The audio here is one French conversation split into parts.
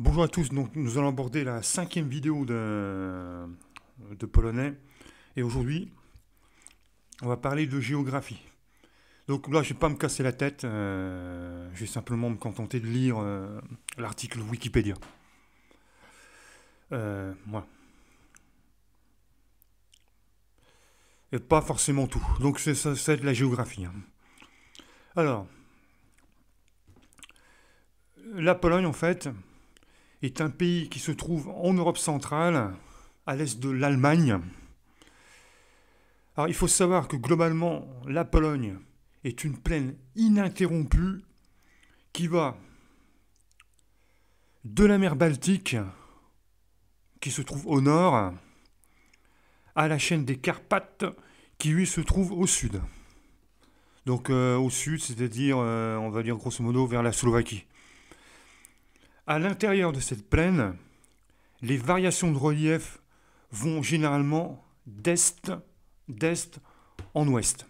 Bonjour à tous, donc nous allons aborder la cinquième vidéo de polonais et aujourd'hui on va parler de géographie. Donc là je ne vais pas me casser la tête, je vais simplement me contenter de lire l'article Wikipédia. Voilà. Et pas forcément tout, donc ça va être la géographie. Hein. Alors, la Pologne en fait est un pays qui se trouve en Europe centrale, à l'est de l'Allemagne. Alors il faut savoir que globalement, la Pologne est une plaine ininterrompue qui va de la mer Baltique, qui se trouve au nord, à la chaîne des Carpates, qui lui se trouve au sud. Donc au sud, c'est-à-dire, on va dire grosso modo, vers la Slovaquie. À l'intérieur de cette plaine, les variations de relief vont généralement d'est en ouest.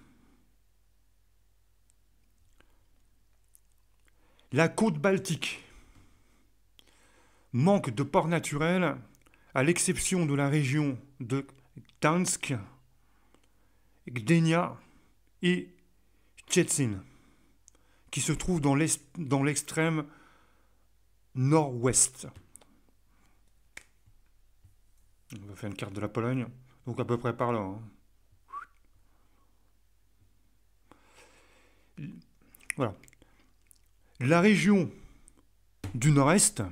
La côte baltique manque de ports naturels, à l'exception de la région de Gdansk, Gdynia et Szczecin, qui se trouve dans l'extrême nord-ouest. On va faire une carte de la Pologne, donc à peu près par là. Hein. Voilà. La région du nord-est,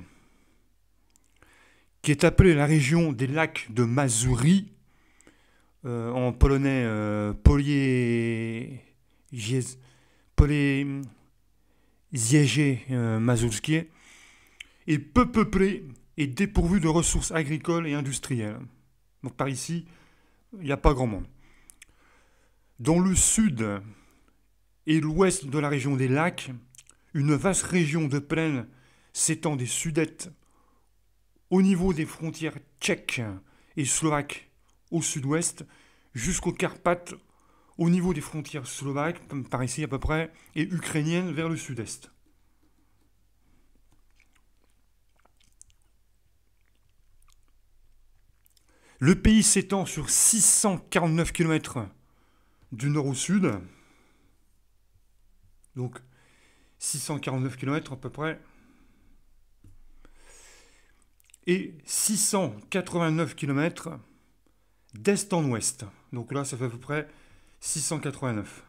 qui est appelée la région des lacs de Mazurie, en polonais Polezieje Mazurskie, est peu peuplée et dépourvue de ressources agricoles et industrielles. Donc par ici, il n'y a pas grand monde. Dans le sud et l'ouest de la région des lacs, une vaste région de plaine s'étend des Sudètes au niveau des frontières tchèques et slovaques au sud-ouest, jusqu'aux Carpates au niveau des frontières slovaques, par ici à peu près, et ukrainiennes vers le sud-est. Le pays s'étend sur 649 km du nord au sud, donc 649 km à peu près, et 689 km d'est en ouest. Donc là, ça fait à peu près 689.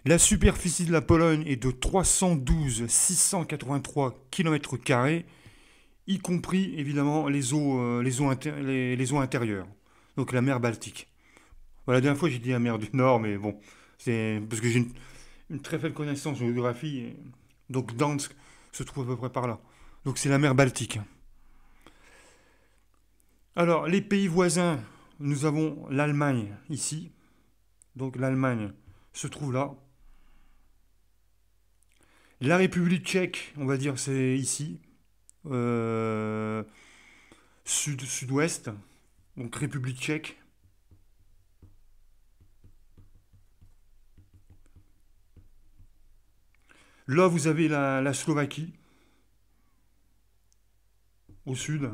La superficie de la Pologne est de 312 683 km², y compris évidemment les eaux intérieures, donc la mer Baltique. Voilà, la dernière fois j'ai dit la mer du Nord, mais bon, c'est parce que j'ai une très faible connaissance de géographie, donc Gdansk se trouve à peu près par là. Donc c'est la mer Baltique. Alors, les pays voisins, nous avons l'Allemagne ici. Donc l'Allemagne se trouve là. La République tchèque, on va dire, c'est ici. Euh, Sud-ouest. Donc République tchèque. Là, vous avez la Slovaquie, au sud.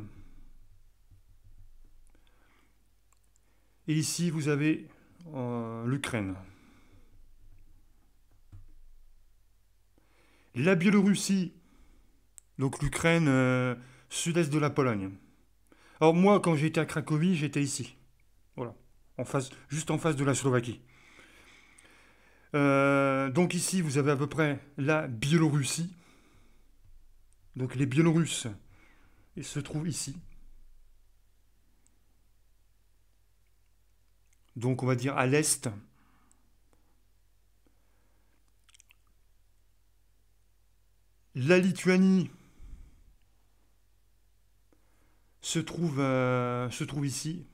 Et ici, vous avez l'Ukraine. La Biélorussie, donc l'Ukraine, sud-est de la Pologne. Alors moi, quand j'étais à Cracovie, j'étais ici. Voilà, juste en face de la Slovaquie. Donc ici, vous avez à peu près la Biélorussie. Donc les Biélorusses se trouvent ici. Donc on va dire à l'est. La Lituanie se trouve ici.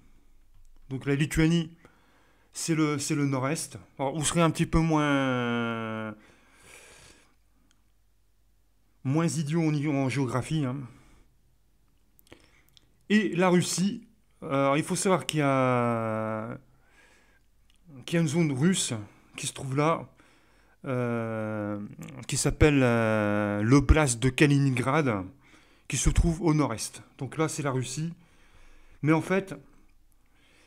Donc la Lituanie, c'est le nord-est. Alors, vous serez un petit peu moins idiot en géographie. Hein. Et la Russie, alors, il faut savoir qu'il y a une zone russe qui se trouve là, euh, qui s'appelle l'oblast de Kaliningrad, qui se trouve au nord-est. Donc là, c'est la Russie. Mais en fait,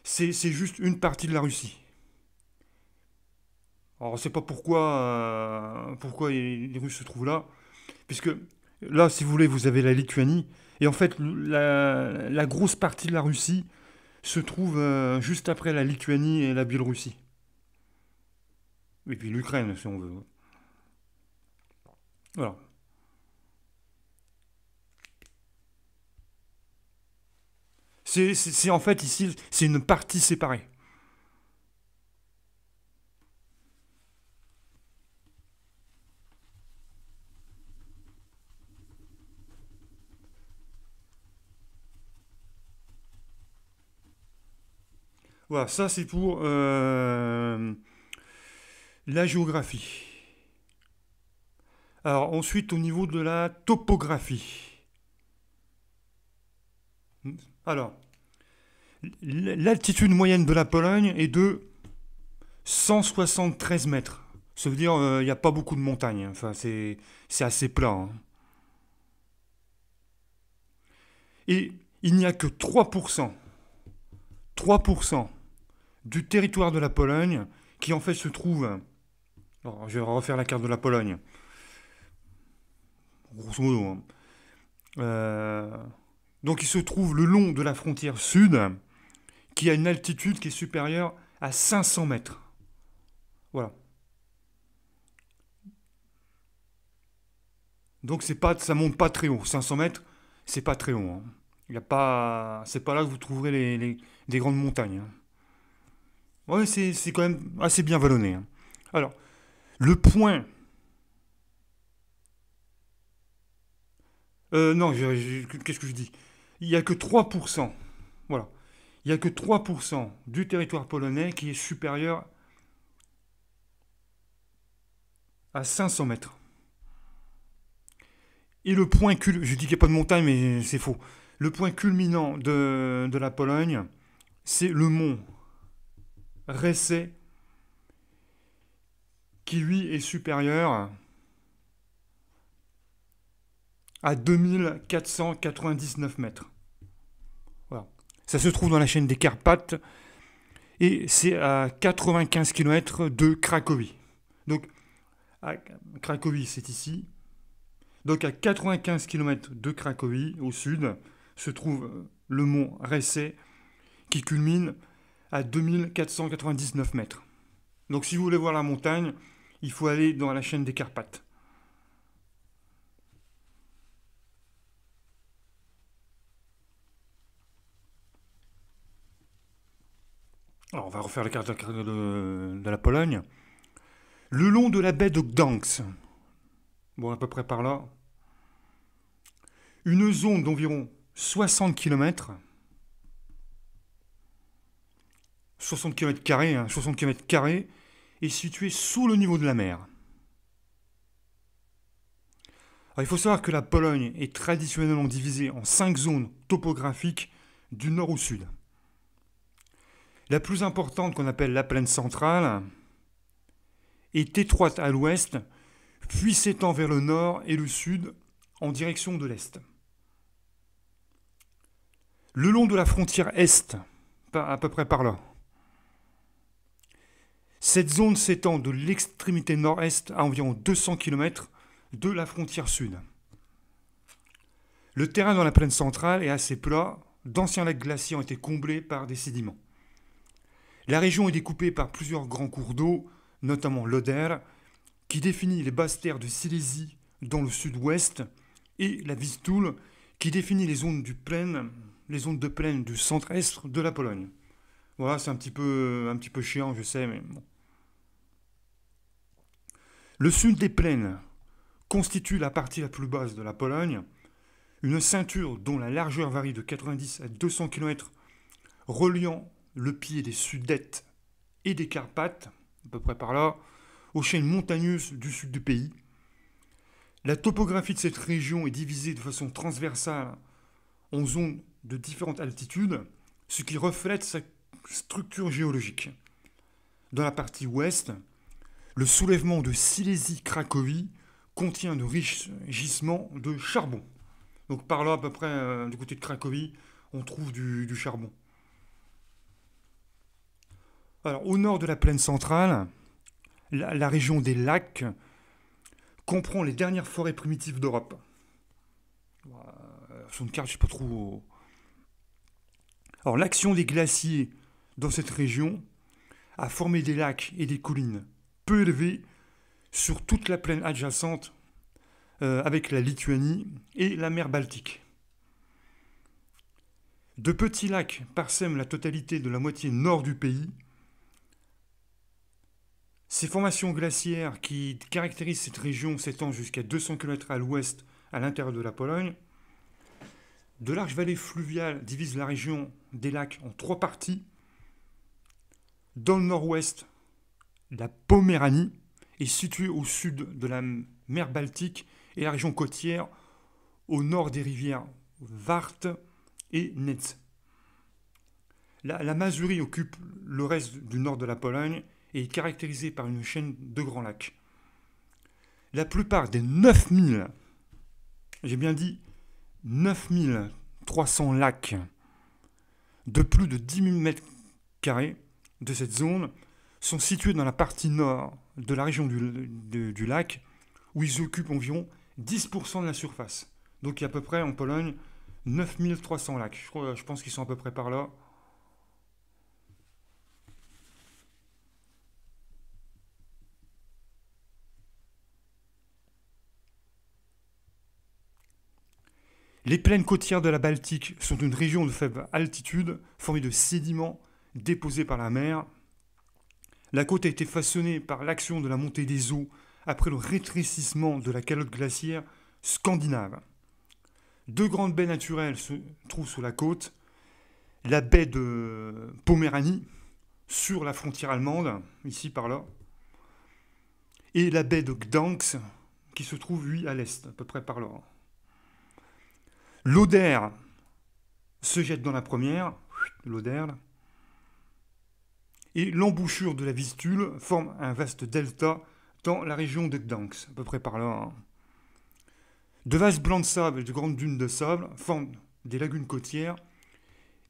c'est juste une partie de la Russie. Alors, on ne sait pas pourquoi les Russes se trouvent là, puisque là, si vous voulez, vous avez la Lituanie, et en fait, la grosse partie de la Russie se trouve juste après la Lituanie et la Biélorussie. Et puis l'Ukraine, si on veut. Voilà. En fait ici, c'est une partie séparée. Voilà, ça c'est pour la géographie. Alors ensuite, au niveau de la topographie. Alors, l'altitude moyenne de la Pologne est de 173 mètres. Ça veut dire il n'y a pas beaucoup de montagnes. Enfin, c'est assez plat, hein. Et il n'y a que 3% du territoire de la Pologne qui en fait se trouve... Alors, je vais refaire la carte de la Pologne. Grosso modo, hein. Euh, donc il se trouve le long de la frontière sud, qui a une altitude qui est supérieure à 500 mètres. Voilà. Donc ça monte pas très haut. 500 mètres, c'est pas très haut, hein. Il y a pas, c'est pas là que vous trouverez des grandes montagnes, hein. Ouais, c'est quand même assez bien vallonné, hein. Alors, le point... non, qu'est-ce que je dis? Il n'y a que 3%. Voilà. Il n'y a que 3% du territoire polonais qui est supérieur à 500 mètres. Et le point culminant, je dis qu'il n'y a pas de montagne, mais c'est faux. Le point culminant de la Pologne, c'est le mont Ressé, qui lui est supérieur à 2499 mètres. Voilà. Ça se trouve dans la chaîne des Carpates et c'est à 95 km de Cracovie. Donc, Cracovie, c'est ici. Donc, à 95 km de Cracovie, au sud, se trouve le mont Ressé, qui culmine à 2499 mètres. Donc, si vous voulez voir la montagne, il faut aller dans la chaîne des Carpates. Alors, on va refaire la carte de la Pologne. Le long de la baie de Gdansk, bon, à peu près par là, une zone d'environ 60 km, 60 km carrés, hein, 60 km carrés, est située sous le niveau de la mer. Alors, il faut savoir que la Pologne est traditionnellement divisée en 5 zones topographiques du nord au sud. La plus importante, qu'on appelle la plaine centrale, est étroite à l'ouest, puis s'étend vers le nord et le sud en direction de l'est. Le long de la frontière est, à peu près par là, cette zone s'étend de l'extrémité nord-est à environ 200 km de la frontière sud. Le terrain dans la plaine centrale est assez plat, d'anciens lacs glaciers ont été comblés par des sédiments. La région est découpée par plusieurs grands cours d'eau, notamment l'Oder, qui définit les basses terres de Silésie dans le sud-ouest, et la Vistule, qui définit les zones de plaine du centre-est de la Pologne. Voilà, c'est un petit peu chiant, je sais, mais bon. Le sud des plaines constitue la partie la plus basse de la Pologne, une ceinture dont la largeur varie de 90 à 200 km, reliant le pied des Sudètes et des Carpates, à peu près par là, aux chaînes montagneuses du sud du pays. La topographie de cette région est divisée de façon transversale en zones de différentes altitudes, ce qui reflète sa structure géologique. Dans la partie ouest, Le soulèvement de Silésie-Cracovie contient de riches gisements de charbon. Donc par là, à peu près, du côté de Cracovie, on trouve du charbon. Alors, au nord de la plaine centrale, la région des lacs comprend les dernières forêts primitives d'Europe. Sur une carte, je ne sais pas trop. Alors, l'action des glaciers dans cette région a formé des lacs et des collines peu élevées sur toute la plaine adjacente avec la Lituanie et la mer Baltique. De petits lacs parsèment la totalité de la moitié nord du pays. Ces formations glaciaires qui caractérisent cette région s'étendent jusqu'à 200 km à l'ouest, à l'intérieur de la Pologne. De larges vallées fluviales divisent la région des lacs en trois parties. Dans le nord-ouest, la Poméranie est située au sud de la mer Baltique et la région côtière au nord des rivières Warth et Netz. La Masurie occupe le reste du nord de la Pologne et est caractérisée par une chaîne de grands lacs. La plupart des 9000, j'ai bien dit 9300 lacs de plus de 10 000 mètres carrés de cette zone sont situés dans la partie nord de la région du lac, où ils occupent environ 10% de la surface. Donc il y a à peu près en Pologne 9300 lacs. Je pense qu'ils sont à peu près par là. Les plaines côtières de la Baltique sont une région de faible altitude, formée de sédiments déposés par la mer. La côte a été façonnée par l'action de la montée des eaux après le rétrécissement de la calotte glaciaire scandinave. Deux grandes baies naturelles se trouvent sur la côte. La baie de Poméranie, sur la frontière allemande, ici par là, et la baie de Gdansk, qui se trouve, lui, à l'est, à peu près par là. L'Oder se jette dans la première, l'Oder, et l'embouchure de la Vistule forme un vaste delta dans la région de Gdansk, à peu près par là. De vastes blancs de sable et de grandes dunes de sable forment des lagunes côtières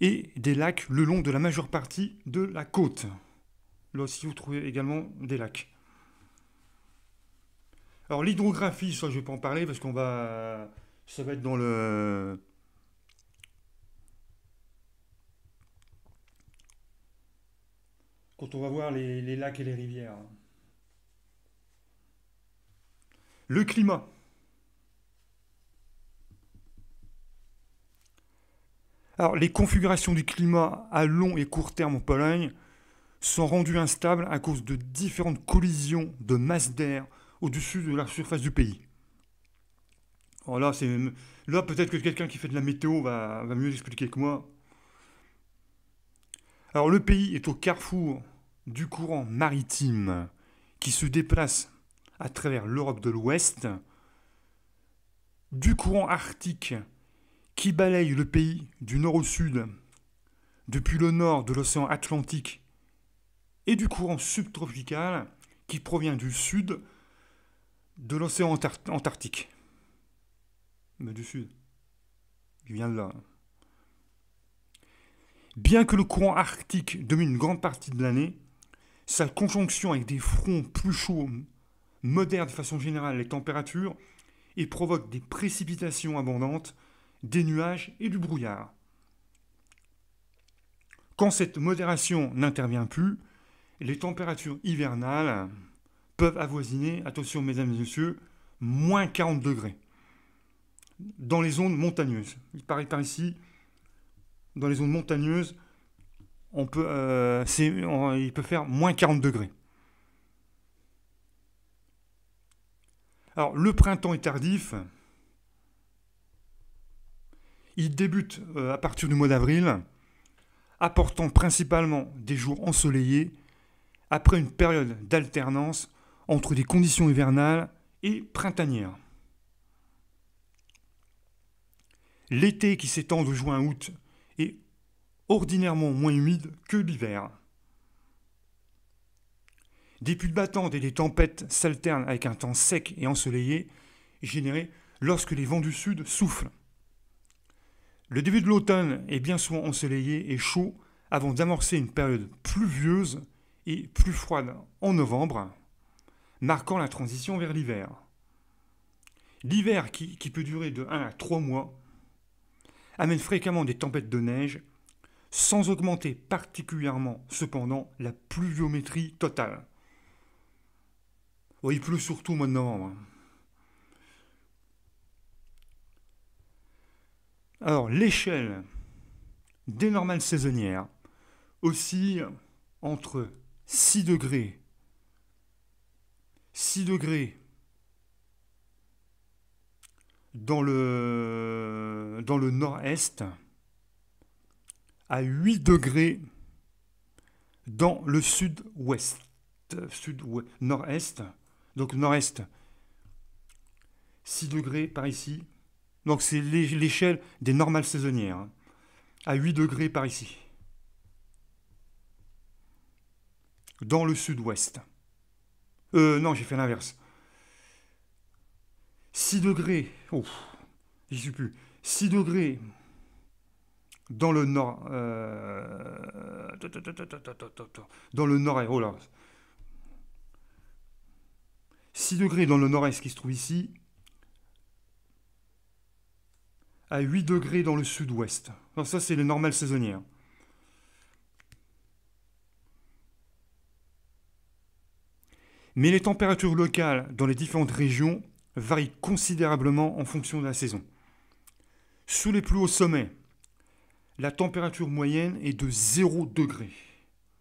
et des lacs le long de la majeure partie de la côte. Là aussi, vous trouvez également des lacs. Alors l'hydrographie, ça je ne vais pas en parler parce ça va être dans le... Quand on va voir les lacs et les rivières. Le climat. Alors les configurations du climat à long et court terme en Pologne sont rendues instables à cause de différentes collisions de masses d'air au-dessus de la surface du pays. Alors là peut-être que quelqu'un qui fait de la météo va mieux expliquer que moi. Alors le pays est au carrefour du courant maritime qui se déplace à travers l'Europe de l'Ouest, du courant arctique qui balaye le pays du nord au sud, depuis le nord de l'océan Atlantique, et du courant subtropical qui provient du sud de l'océan Antarctique. Mais du sud. Il vient de là. Bien que le courant arctique domine une grande partie de l'année, sa conjonction avec des fronts plus chauds modère de façon générale les températures et provoque des précipitations abondantes, des nuages et du brouillard. Quand cette modération n'intervient plus, les températures hivernales peuvent avoisiner, attention mesdames et messieurs, moins 40 degrés dans les zones montagneuses. Il paraît par ici, dans les zones montagneuses, il peut faire moins 40 degrés. Alors, le printemps est tardif. Il débute à partir du mois d'avril, apportant principalement des jours ensoleillés, après une période d'alternance entre des conditions hivernales et printanières. L'été, qui s'étend de juin à août, est ordinairement moins humide que l'hiver. Des pluies battantes et des tempêtes s'alternent avec un temps sec et ensoleillé, généré lorsque les vents du sud soufflent. Le début de l'automne est bien souvent ensoleillé et chaud avant d'amorcer une période pluvieuse et plus froide en novembre, marquant la transition vers l'hiver. L'hiver, qui peut durer de 1 à 3 mois, amène fréquemment des tempêtes de neige, sans augmenter particulièrement, cependant, la pluviométrie totale. Il pleut surtout au mois de novembre. Alors, l'échelle des normales saisonnières oscille entre 6 degrés dans le nord-est à 8 degrés dans le sud-ouest. Nord-est. Donc nord-est, 6 degrés par ici. Donc c'est l'échelle des normales saisonnières. Hein, à 8 degrés par ici. Dans le sud-ouest. Non, j'ai fait l'inverse. 6 degrés. J'y suis plus. 6 degrés dans le nord. Dans le nord. Oh là. 6 degrés dans le nord-est qui se trouve ici. À 8 degrés dans le sud-ouest. Alors ça, c'est les normales saisonnières. Mais les températures locales dans les différentes régions varient considérablement en fonction de la saison. Sous les plus hauts sommets, la température moyenne est de 0 degré.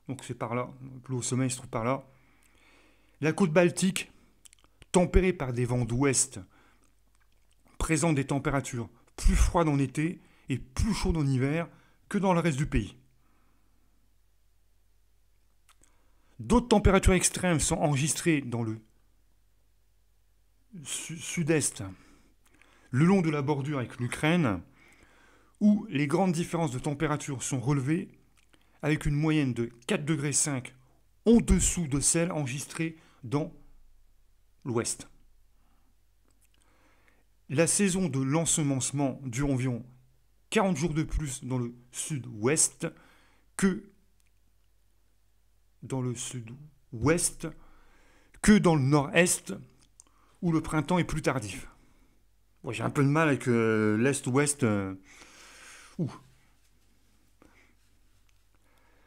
Donc c'est par là, le plus haut sommet se trouve par là. La côte baltique, tempérée par des vents d'ouest, présente des températures plus froides en été et plus chaudes en hiver que dans le reste du pays. D'autres températures extrêmes sont enregistrées dans le sud-est, le long de la bordure avec l'Ukraine, où les grandes différences de température sont relevées avec une moyenne de 4,5 degrés en dessous de celle enregistrée dans l'ouest. La saison de l'ensemencement dure environ 40 jours de plus dans le sud-ouest que dans le sud-ouest que dans le nord-est où le printemps est plus tardif. J'ai un peu de mal avec l'est-ouest.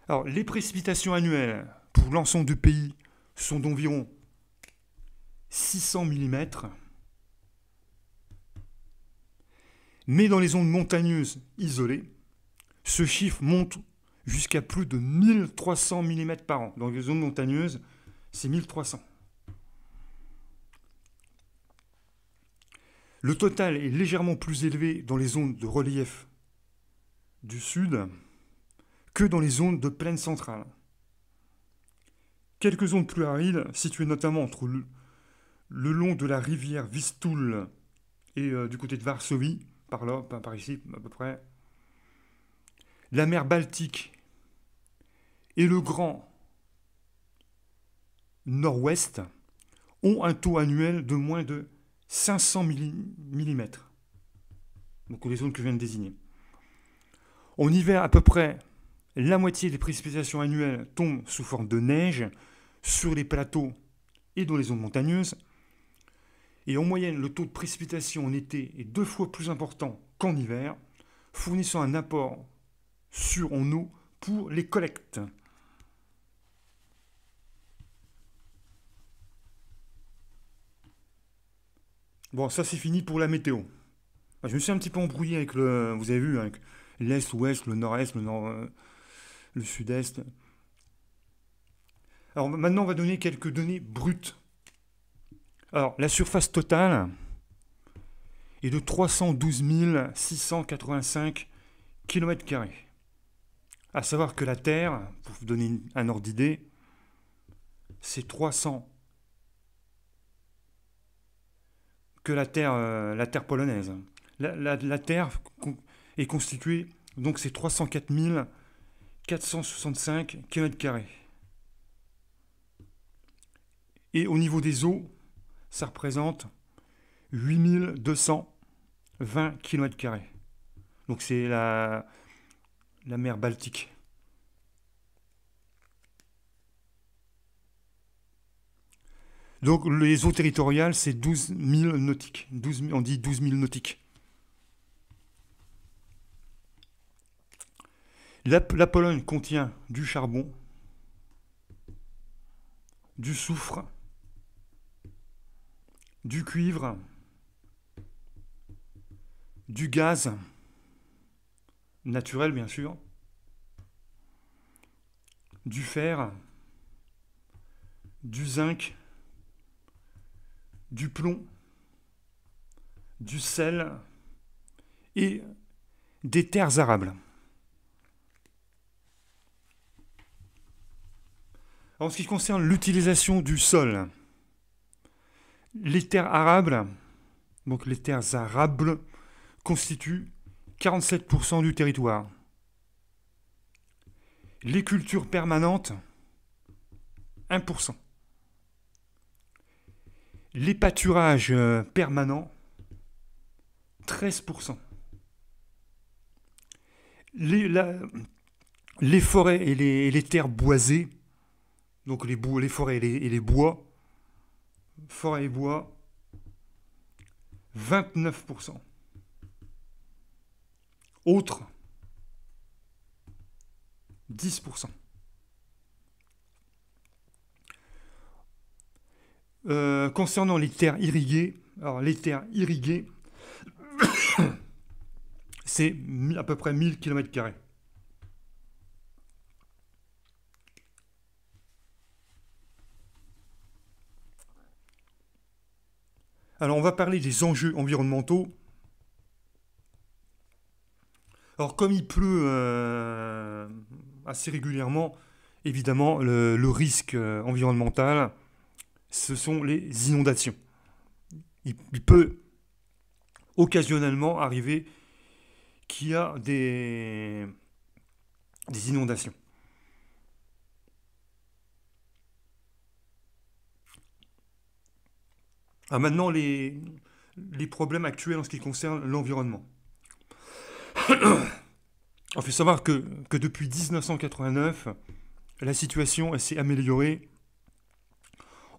Alors, les précipitations annuelles pour l'ensemble du pays sont d'environ 600 mm. Mais dans les zones montagneuses isolées, ce chiffre monte jusqu'à plus de 1300 mm par an. Dans les zones montagneuses, c'est 1300. Le total est légèrement plus élevé dans les zones de relief du sud que dans les zones de plaine centrale. Quelques zones plus arides, situées notamment entre le long de la rivière Vistule et du côté de Varsovie, par là, par ici à peu près, la mer Baltique et le Grand Nord-Ouest ont un taux annuel de moins de 500 mm. Donc les zones que je viens de désigner. En hiver, à peu près la moitié des précipitations annuelles tombent sous forme de neige sur les plateaux et dans les zones montagneuses. Et en moyenne, le taux de précipitation en été est 2 fois plus important qu'en hiver, fournissant un apport sûr en eau pour les collectes. Bon, ça c'est fini pour la météo. Je me suis un petit peu embrouillé avec vous avez vu, avec l'est, l'ouest, le nord-est, le sud-est. Alors maintenant, on va donner quelques données brutes. Alors, la surface totale est de 312 685 km². À savoir que la Terre, pour vous donner un ordre d'idée, c'est 300. Que la terre polonaise. La Terre est constituée, donc c'est 304 465 km². Et au niveau des eaux, ça représente 8220 km². Donc c'est la mer Baltique. Donc les eaux territoriales, c'est 12 000 nautiques. On dit 12 000 nautiques. La Pologne contient du charbon, du soufre, du cuivre, du gaz, naturel bien sûr, du fer, du zinc, du plomb, du sel et des terres arables. En ce qui concerne l'utilisation du sol, les terres arables, donc les terres arables, constituent 47% du territoire. Les cultures permanentes, 1%. Les pâturages permanents, 13%. Les forêts et les terres boisées, donc les forêts et les bois, forêts et bois, 29%. Autres, 10%. Concernant les terres irriguées, alors les terres irriguées, c'est à peu près 1000 km². Alors on va parler des enjeux environnementaux. Alors comme il pleut assez régulièrement, évidemment le risque environnemental, ce sont les inondations. Il peut occasionnellement arriver qu'il y a des inondations. Alors maintenant, les problèmes actuels en ce qui concerne l'environnement. Il faut savoir que depuis 1989, la situation s'est améliorée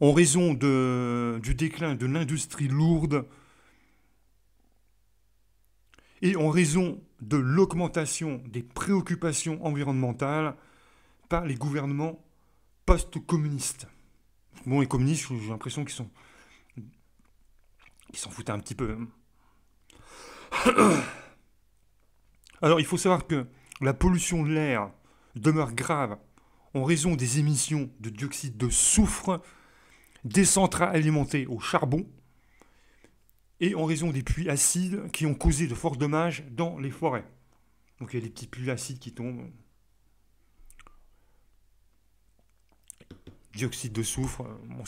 en raison du déclin de l'industrie lourde et en raison de l'augmentation des préoccupations environnementales par les gouvernements post-communistes. Bon, les communistes, j'ai l'impression qu'ils s'en foutaient un petit peu. Alors, il faut savoir que la pollution de l'air demeure grave en raison des émissions de dioxyde de soufre des centrales alimentées au charbon et en raison des pluies acides qui ont causé de forts dommages dans les forêts. Donc il y a des petites pluies acides qui tombent. Dioxyde de soufre, bon,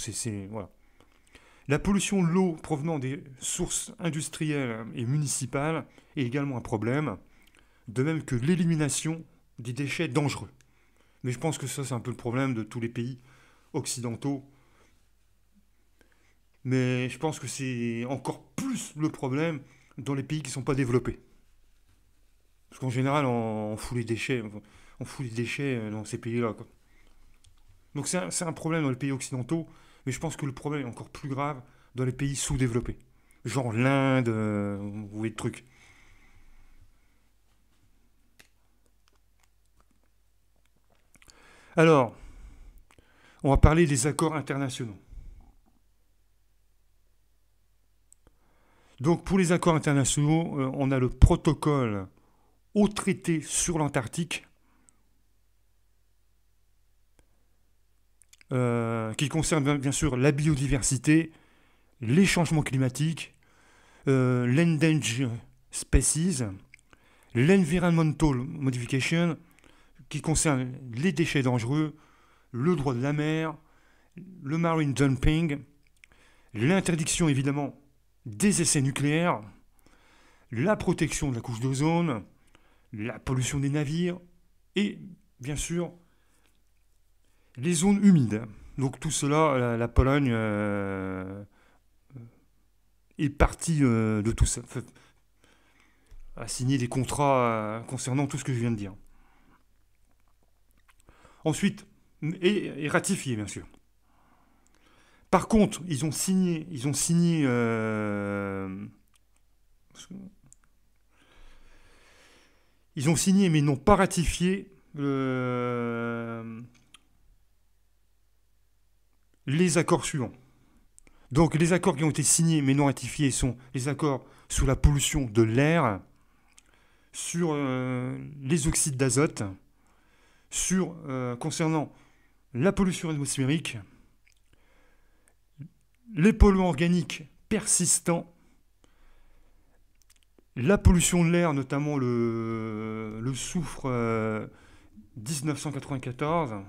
voilà. La pollution de l'eau provenant des sources industrielles et municipales est également un problème, de même que l'élimination des déchets dangereux. Mais je pense que ça, c'est un peu le problème de tous les pays occidentaux. Mais je pense que c'est encore plus le problème dans les pays qui ne sont pas développés. Parce qu'en général, on fout les déchets dans ces pays-là, quoi. Donc c'est un problème dans les pays occidentaux, mais je pense que le problème est encore plus grave dans les pays sous-développés. Genre l'Inde, vous voyez le truc. Alors, on va parler des accords internationaux. Donc pour les accords internationaux, on a le protocole au traité sur l'Antarctique, qui concerne bien sûr la biodiversité, les changements climatiques, l'endangered species, l'environmental modification, qui concerne les déchets dangereux, le droit de la mer, le marine dumping, l'interdiction évidemment des essais nucléaires, la protection de la couche d'ozone, la pollution des navires et bien sûr les zones humides. Donc tout cela, la Pologne est partie de tout ça, a signé des contrats concernant tout ce que je viens de dire. Ensuite, et ratifié bien sûr. Par contre, ils ont signé mais n'ont pas ratifié les accords suivants. Donc les accords qui ont été signés mais non ratifiés sont les accords sur la pollution de l'air, sur les oxydes d'azote, concernant la pollution atmosphérique, les polluants organiques persistants, la pollution de l'air, notamment le soufre 1994.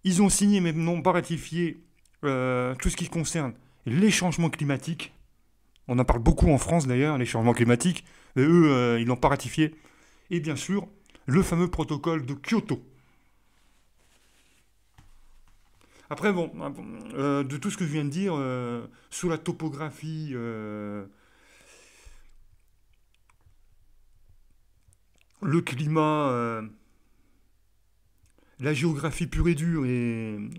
Ils ont signé mais n'ont pas ratifié tout ce qui concerne les changements climatiques. On en parle beaucoup en France d'ailleurs, les changements climatiques. Mais eux, ils n'ont pas ratifié. Et bien sûr, le fameux protocole de Kyoto. Après, bon, de tout ce que je viens de dire, sur la topographie, le climat, la géographie pure et dure et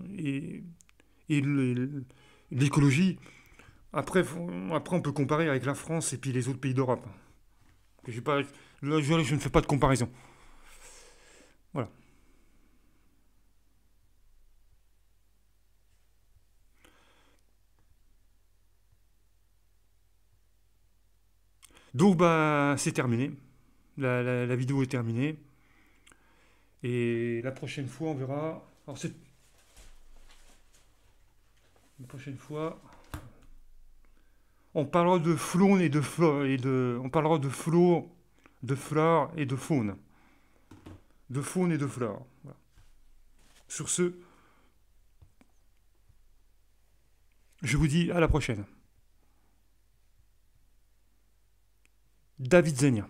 l'écologie, après, on peut comparer avec la France et puis les autres pays d'Europe. Pas, là, je ne fais pas de comparaison. Voilà. Donc, bah, c'est terminé. La vidéo est terminée. Et la prochaine fois, on verra. Alors, la prochaine fois, on parlera de faune et de flore on parlera de flore et de faune. De faune et de flore. Voilà. Sur ce, je vous dis à la prochaine. David Zenia.